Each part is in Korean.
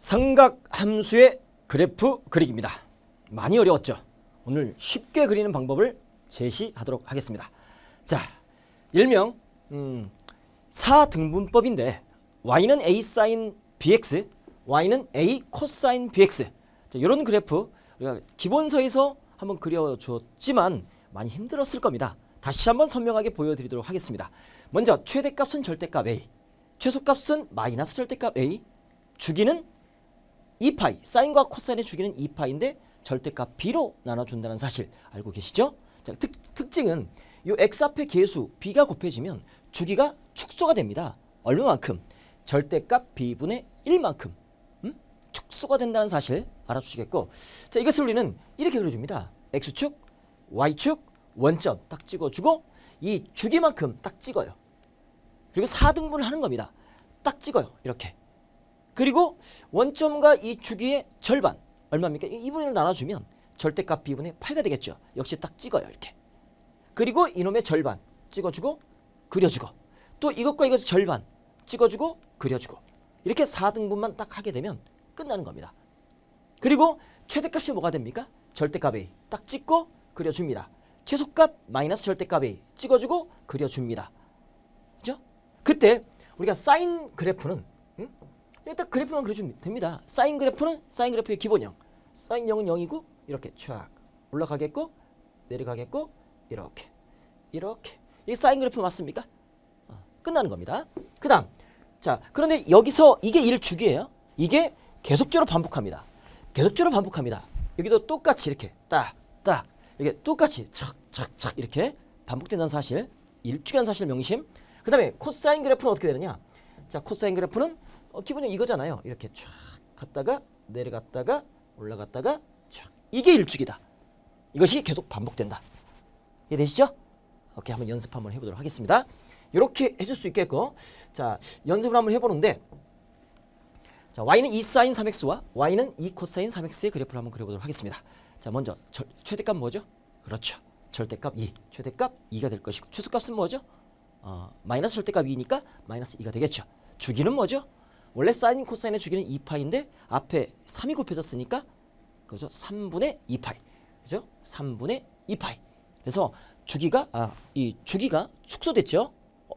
삼각함수의 그래프 그리기입니다. 많이 어려웠죠? 오늘 쉽게 그리는 방법을 제시하도록 하겠습니다. 자, 일명 4등분법인데 y는 a sin bx, y는 a cosine bx. 자, 이런 그래프 우리가 기본서에서 한번 그려줬지만 많이 힘들었을 겁니다. 다시 한번 선명하게 보여드리도록 하겠습니다. 먼저 최대값은 절대값 a, 최소값은 마이너스 절대값 a, 주기는 2파이, 사인과 코사인의 주기는 2파인데 절대값 b로 나눠준다는 사실 알고 계시죠? 자, 특징은 이 x 앞에 계수 b가 곱해지면 주기가 축소가 됩니다. 얼마만큼? 절대값 b분의 1만큼 축소가 된다는 사실 알아주시겠고, 자, 이것을 우리는 이렇게 그려줍니다. x축, y축, 원점 딱 찍어주고 이 주기만큼 딱 찍어요. 그리고 4등분을 하는 겁니다. 딱 찍어요. 이렇게. 그리고 원점과 이 주기의 절반 얼마입니까? 2분의 1을 나눠주면 절대값 b분의 8가 되겠죠. 역시 딱 찍어요. 이렇게. 그리고 이놈의 절반 찍어주고 그려주고, 또 이것과 이것의 절반 찍어주고 그려주고, 이렇게 4등분만 딱 하게 되면 끝나는 겁니다. 그리고 최대값이 뭐가 됩니까? 절대값 a 딱 찍고 그려줍니다. 최소값 마이너스 절대값 a 찍어주고 그려줍니다. 그죠? 그때 우리가 사인 그래프는 딱 그래프만 그려주면 됩니다. 사인 그래프는 사인 그래프의 기본형. 사인 0은 0이고 이렇게 쫙 올라가겠고 내려가겠고 이렇게 이렇게. 이게 사인 그래프 맞습니까? 끝나는 겁니다. 그 다음, 자, 그런데 여기서 이게 1주기예요. 이게 계속적으로 반복합니다. 계속적으로 반복합니다. 여기도 똑같이 이렇게 딱 이게 똑같이 착착착 이렇게 반복된다는 사실, 1주기라는 사실 명심. 그 다음에 코사인 그래프는 어떻게 되느냐? 자, 코사인 그래프는 기본이 이거잖아요. 이렇게 쫙 갔다가 내려갔다가 올라갔다가 쫙. 이게 1주기다. 이것이 계속 반복된다. 이해되시죠? 오케이, 한번 연습 한번 해보도록 하겠습니다. 이렇게 해줄 수 있겠고, 자, 연습을 한번 해보는데, 자, y는 2 sin 3x와 y는 2 cosine 3x의 그래프를 한번 그려보도록 하겠습니다. 자, 먼저 최대값 뭐죠? 그렇죠. 절대값 2, 최대값 2가 될 것이고, 최소값은 뭐죠? 마이너스 절대값 2니까 마이너스 2가 되겠죠. 주기는 뭐죠? 원래 사인 코사인의 주기는 2파인데 앞에 3이 곱해졌으니까 그죠? 3분의 2파이. 그죠? 3분의 2파이. 그래서 주기가 이 주기가 축소됐죠?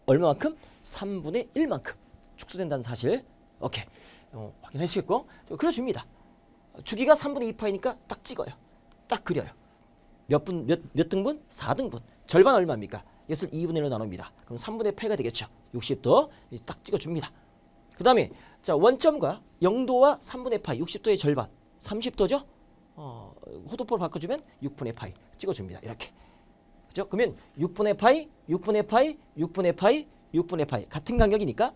얼마만큼? 3분의 1만큼 축소된다는 사실. 오케이. 확인해 주시겠고, 그려줍니다. 주기가 3분의 2파이니까 딱 찍어요. 딱 그려요. 몇 등분? 4등분. 절반 얼마입니까? 이것을 2분의 1로 나눕니다. 그럼 3분의 8가 되겠죠. 60도 딱 찍어줍니다. 그 다음에 자, 원점과 0도와 3분의 파이, 60도의 절반 30도죠. 호도포로 바꿔주면 6분의 파이 찍어줍니다. 이렇게. 그죠? 그러면 6분의 파이, 6분의 파이, 6분의 파이, 6분의 파이 같은 간격이니까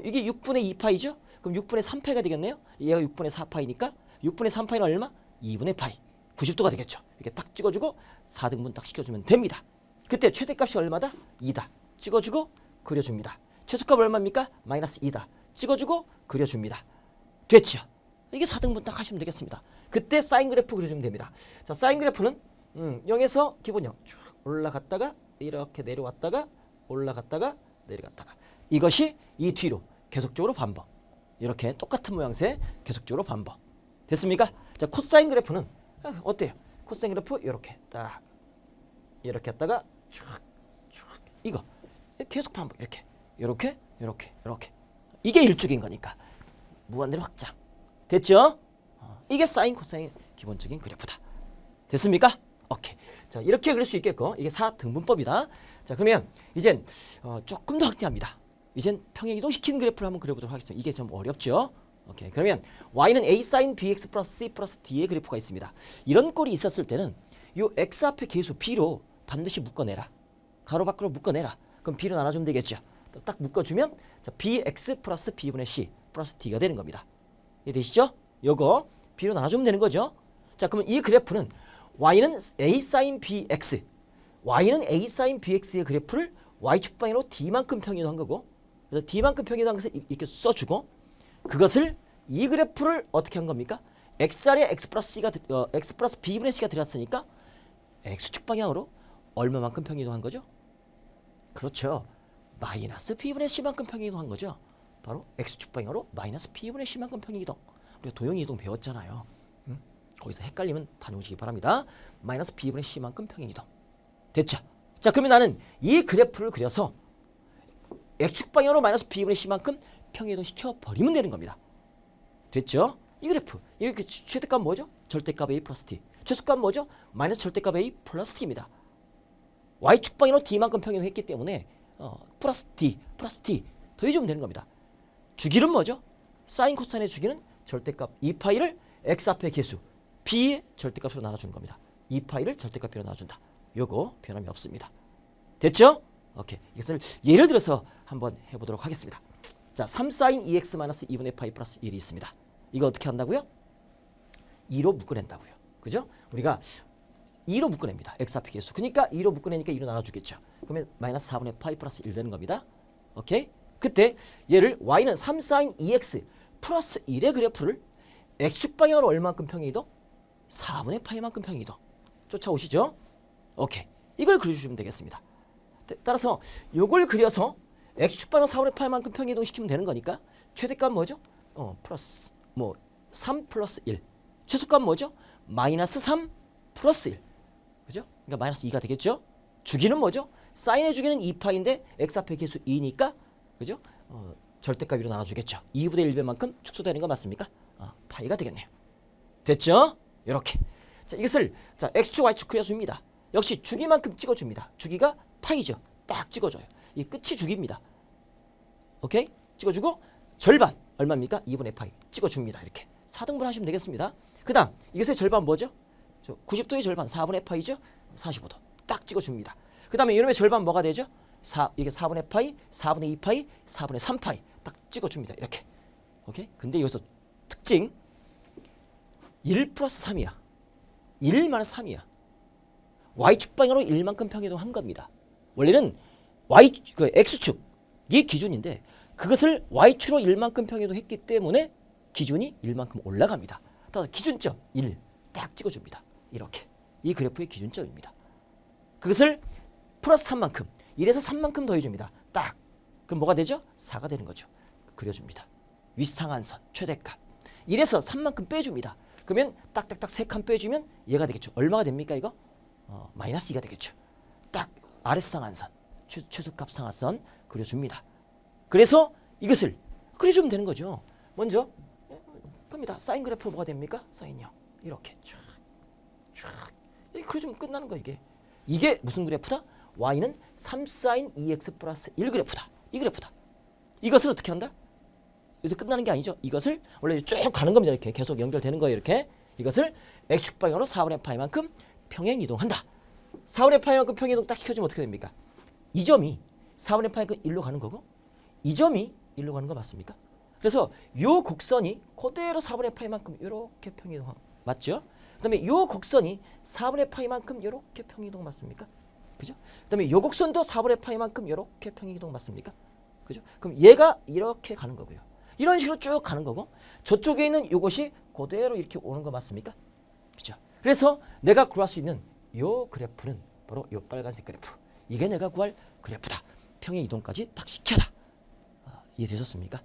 이게 6분의 2파이죠. 그럼 6분의 3파이가 되겠네요. 얘가 6분의 4파이니까 6분의 3파이는 얼마? 2분의 파이. 90도가 되겠죠. 이렇게 딱 찍어주고 4등분 딱 시켜주면 됩니다. 그때 최대값이 얼마다? 2다. 찍어주고 그려줍니다. 최소값 얼마입니까? 마이너스 2다. 찍어주고 그려줍니다. 됐죠? 이게 4등분 딱 하시면 되겠습니다. 그때 사인 그래프 그려주면 됩니다. 자, 사인 그래프는 0에서 기본형 쭉 올라갔다가 이렇게 내려왔다가 올라갔다가 내려갔다가, 이것이 이 뒤로 계속적으로 반복. 이렇게 똑같은 모양새 계속적으로 반복. 됐습니까? 자, 코사인 그래프는 어때요? 코사인 그래프 이렇게 딱 이렇게 했다가 쭉 이거 계속 반복. 이렇게 이게 1주기인 거니까 무한대로 확장. 됐죠? 이게 사인 코사인 기본적인 그래프다. 됐습니까? 오케이. 자, 이렇게 그릴 수 있겠고, 이게 4등분법이다. 자, 그러면 이젠 조금 더 확대합니다. 이젠 평행이동 시키는 그래프를 한번 그려보도록 하겠습니다. 이게 좀 어렵죠? 오케이. 그러면 y는 a sin bx 플러스 c 플러스 d의 그래프가 있습니다. 이런 꼴이 있었을 때는 요 x 앞에 계수 b로 반드시 묶어내라. 가로 밖으로 묶어내라. 그럼 b로 나눠주면 되겠죠. 딱 묶어주면 자, bx 플러스 b분의 c 플러스 d가 되는 겁니다. 이해되시죠? 요거 b로 나눠주면 되는 거죠. 자, 그러면 이 그래프는 y는 a sin bx, y는 a sin bx의 그래프를 y축 방향으로 d만큼 평이동한 거고, 그래서 d만큼 평이동한 것을 이렇게 써주고, 그것을 이 그래프를 어떻게 한 겁니까? x자리에 x 플러스 b분의 c가 들어갔으니까 x축 방향으로 얼마만큼 평이동한 거죠? 그렇죠. 마이너스 b분의 c만큼 평이동한 거죠. 바로 x축 방향으로 마이너스 b분의 c만큼 평이동. 우리가 도형이 이동 배웠잖아요. 거기서 헷갈리면 다녀오시기 바랍니다. 마이너스 b분의 c만큼 평행이동. 됐죠? 자, 그러면 나는 이 그래프를 그려서 x축 방향으로 마이너스 b분의 c만큼 평행이동 시켜버리면 되는 겁니다. 됐죠? 이 그래프. 이렇게 최대값 뭐죠? 절대값 a 플러스 t. 최소값 뭐죠? 마이너스 절대값 a 플러스 t입니다. y축 방향으로 d만큼 평행했기 때문에 플러스 t 더해주면 되는 겁니다. 주기는 뭐죠? 사인 코사인의 주기는 절대값 2파이를 x 앞의 개수 b의 절대값으로 나눠주는 겁니다. 2파이를 절대값으로 나눠준다. 요거 변함이 없습니다. 됐죠? 오케이. 이것을 예를 들어서 한번 해보도록 하겠습니다. 자, 3sin 2x 마이너스 2분의 파이 플러스 1이 있습니다. 이거 어떻게 한다고요? 2로 묶어낸다고요. 그죠? 우리가 2로 묶어냅니다. x 앞의 개수. 그러니까 2로 묶어내니까 2로 나눠주겠죠. 그러면 마이너스 4분의 파이 플러스 1 되는 겁니다. 오케이? 그때 얘를 y는 3sin 2x 플러스 1의 그래프를 x축 방향으로 얼마만큼 평행이동? 4분의 파이만큼 평행이동. 쫓아오시죠? 오케이. 이걸 그려주시면 되겠습니다. 따라서 이걸 그려서 x축 방향 4분의 파이만큼 평행이동 시키면 되는 거니까 최대값 뭐죠? 플러스 3 플러스 1. 최소값 뭐죠? 마이너스 3 플러스 1. 그죠? 그러니까 마이너스 2가 되겠죠? 주기는 뭐죠? 사인의 주기는 2파인데 x 앞의 개수 2니까 그죠? 절대값 2로 나눠주겠죠. 2분의 1배만큼 축소되는 거 맞습니까? 파이가 되겠네요. 됐죠? 이렇게. 자, 이것을 자 x축 y축 그려줍니다. 역시 주기만큼 찍어줍니다. 주기가 파이죠. 딱 찍어줘요. 이 끝이 주기입니다. 오케이? 찍어주고 절반 얼마입니까? 2분의 파이 찍어줍니다. 이렇게 4등분 하시면 되겠습니다. 그 다음 이것의 절반 뭐죠? 90도의 절반 4분의 파이죠? 45도 딱 찍어줍니다. 그 다음에 이놈의 절반 뭐가 되죠? 이게 4분의 파이, 4분의 2파이, 4분의 3파이 딱 찍어줍니다. 이렇게. 오케이? 근데 여기서 특징 1 플러스 3이야. 1 마이너스 3이야. y축 방향으로 1만큼 평행이동한 겁니다. 원래는 x축이 기준인데 그것을 y축으로 1만큼 평행이동했기 때문에 기준이 1만큼 올라갑니다. 따라서 기준점 1 딱 찍어줍니다. 이렇게. 이 그래프의 기준점입니다. 그것을 플러스 3만큼 1에서 3만큼 더해줍니다. 딱. 그럼 뭐가 되죠? 4가 되는 거죠. 그려줍니다. 윗상한선 최대값 1에서 3만큼 빼줍니다. 그러면 딱딱딱 3칸 빼주면 얘가 되겠죠. 얼마가 됩니까 이거? 마이너스 2가 되겠죠. 딱 아랫상한선 최소값 상한선 그려줍니다. 그래서 이것을 그려주면 되는 거죠. 먼저 겁니다. 사인 그래프 뭐가 됩니까? 사인요. 이렇게 쫙 이렇게 그려주면 끝나는 거야 이게. 이게 무슨 그래프다? y는 3sin 2x 플러스 1 그래프다. 이 그래프다. 이것을 어떻게 한다? 여기서 끝나는 게 아니죠. 이것을 원래 쭉 가는 겁니다. 이렇게 계속 연결되는 거예요. 이렇게. 이것을 x축 방향으로 4분의 파이만큼 평행 이동한다. 4분의 파이만큼 평행 이동 딱 시켜주면 어떻게 됩니까? 이 점이 4분의 파이만큼 1로 가는 거고 이 점이 1로 가는 거 맞습니까? 그래서 요 곡선이 그대로 4분의 파이만큼 이렇게 평행 이동 맞죠? 그다음에 요 곡선이 4분의 파이만큼 이렇게 평행 이동 맞습니까? 그죠? 그다음에 요 곡선도 4분의 파이만큼 이렇게 평행 이동 맞습니까? 그죠? 그럼 얘가 이렇게 가는 거고요. 이런 식으로 쭉 가는 거고 저쪽에 있는 요것이 그대로 이렇게 오는 거 맞습니까? 그죠? 그래서 내가 구할 수 있는 요 그래프는 바로 요 빨간색 그래프. 이게 내가 구할 그래프다. 평행 이동까지 딱 시켜라. 이해되셨습니까?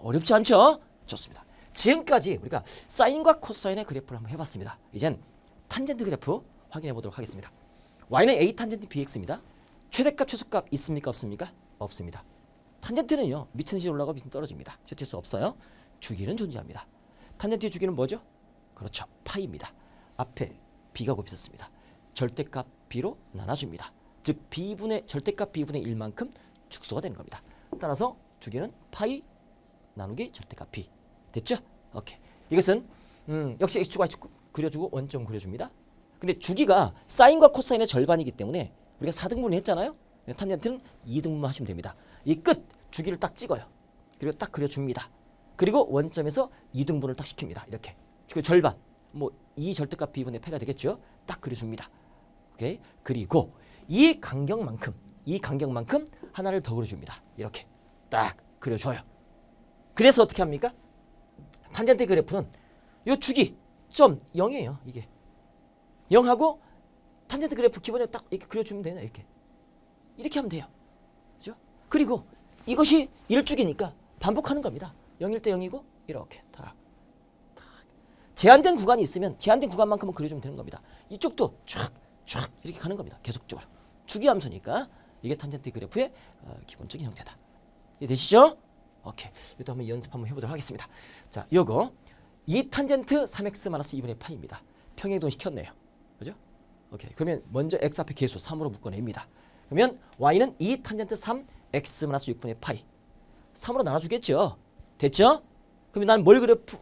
어렵지 않죠? 좋습니다. 지금까지 우리가 사인과 코사인의 그래프를 한번 해봤습니다. 이젠 탄젠트 그래프 확인해 보도록 하겠습니다. y는 a 탄젠트 bx입니다. 최대값 최소값 있습니까? 없습니까? 없습니다. 탄젠트는요. 밑은 시 올라가고 밑은 떨어집니다. 제칠 수 없어요. 주기는 존재합니다. 탄젠트의 주기는 뭐죠? 그렇죠. 파이입니다. 앞에 b가 곱했습니다. 절대값 b로 나눠줍니다. 즉 b분의 절대값 b분의 1만큼 축소가 되는 겁니다. 따라서 주기는 파이 나누기 절대값 b. 됐죠? 오케이. 이것은 역시 x축 y축 그려주고 원점 그려줍니다. 근데 주기가 사인과 코사인의 절반이기 때문에 우리가 4등분을 했잖아요. 탄젠트는 2등분만 하시면 됩니다. 이 끝 주기를 딱 찍어요. 그리고 딱 그려줍니다. 그리고 원점에서 2등분을 딱 시킵니다. 이렇게. 그 절반. 뭐 2 절대값 b분의 패가 되겠죠. 딱 그려줍니다. 오케이. 그리고 이 간격만큼 하나를 더 그려줍니다. 이렇게 딱 그려줘요. 그래서 어떻게 합니까? 탄젠트 그래프는 요 주기 점 0이에요. 이게 0하고 탄젠트 그래프 기본에 딱 이렇게 그려주면 되나 이렇게 하면 돼요. 그죠? 그리고 이것이 일주기니까 반복하는 겁니다. 0일 때 0이고 이렇게 다 제한된 구간이 있으면 제한된 구간만큼은 그려주면 되는 겁니다. 이쪽도 촥 이렇게 가는 겁니다. 계속적으로. 주기함수니까 이게 탄젠트 그래프의 기본적인 형태다. 이해되시죠? 오케이. 이것도 한번 연습 한번 해보도록 하겠습니다. 자, 요거 2 탄젠트 3x 마이너스 2분의 파이입니다. 평행이동 시켰네요. 그죠? 오케이. 그러면 먼저 x 앞에 계수 3으로 묶어냅니다. 그러면 y는 2 탄젠트 3 x 마이너스 6분의 파이 3으로 나눠주겠죠. 됐죠? 그럼 나는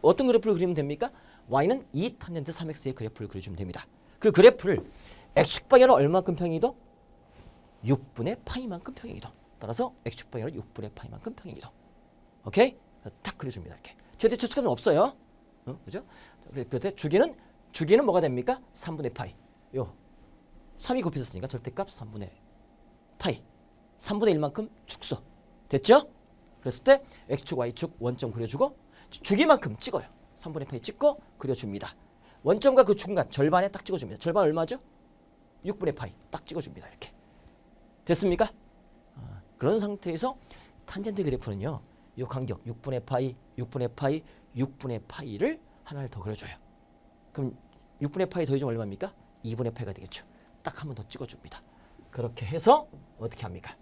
어떤 그래프를 그리면 됩니까? y는 2 탄젠트 3x의 그래프를 그려주면 됩니다. 그 그래프를 x축 방향으로 얼마만큼 평행이동? 6분의 파이만큼 평행이동. 따라서 x축 방향으로 6분의 파이만큼 평행이동. 오케이? 딱 그려줍니다. 이렇게. 최대 최소값은 없어요. 그죠? 그럴 때 주기는 뭐가 됩니까? 3분의 파이. 요 3이 곱해졌으니까 절대값 3분의 파이. 3분의 1만큼 축소. 됐죠? 그랬을 때 x축, y축 원점 그려주고 주기만큼 찍어요. 3분의 파이 찍고 그려줍니다. 원점과 그 중간 절반에 딱 찍어줍니다. 절반 얼마죠? 6분의 파이 딱 찍어줍니다. 이렇게. 됐습니까? 그런 상태에서 탄젠트 그래프는요. 이 간격 6분의 파이, 6분의 파이, 6분의 파이를 하나를 더 그려줘요. 그럼 6분의 파이 더해주면 얼마입니까? 2분의 파이가 되겠죠. 딱 한 번 더 찍어줍니다. 그렇게 해서 어떻게 합니까?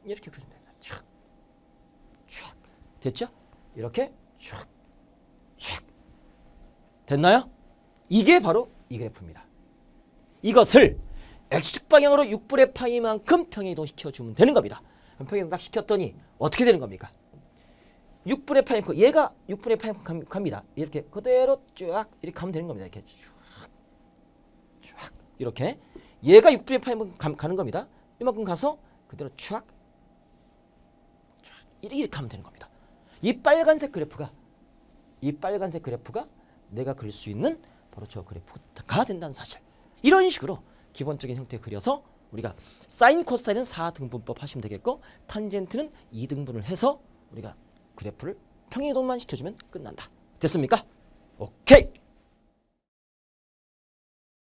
이렇게 그려주면 됩니다. 촥 됐죠? 이렇게 촥 됐나요? 이게 바로 이 그래프입니다. 이것을 x축 방향으로 6분의 파이만큼 평행이동 시켜주면 되는 겁니다. 그럼 평행이동 딱 시켰더니 어떻게 되는 겁니까? 6분의 파이만큼 얘가 6분의 파이만큼 갑니다. 이렇게 그대로 쫙 이렇게 가면 되는 겁니다. 이렇게 쫙 이렇게 얘가 6분의 파이만큼 가는 겁니다. 이만큼 가서 그대로 쫙 이렇게 가면 되는 겁니다. 이 빨간색 그래프가 내가 그릴 수 있는 바로 저 그래프가 된다는 사실. 이런 식으로 기본적인 형태 그려서 우리가 사인 코사인은 4등분법 하시면 되겠고 탄젠트는 2등분을 해서 우리가 그래프를 평행이동만 시켜주면 끝난다. 됐습니까? 오케이.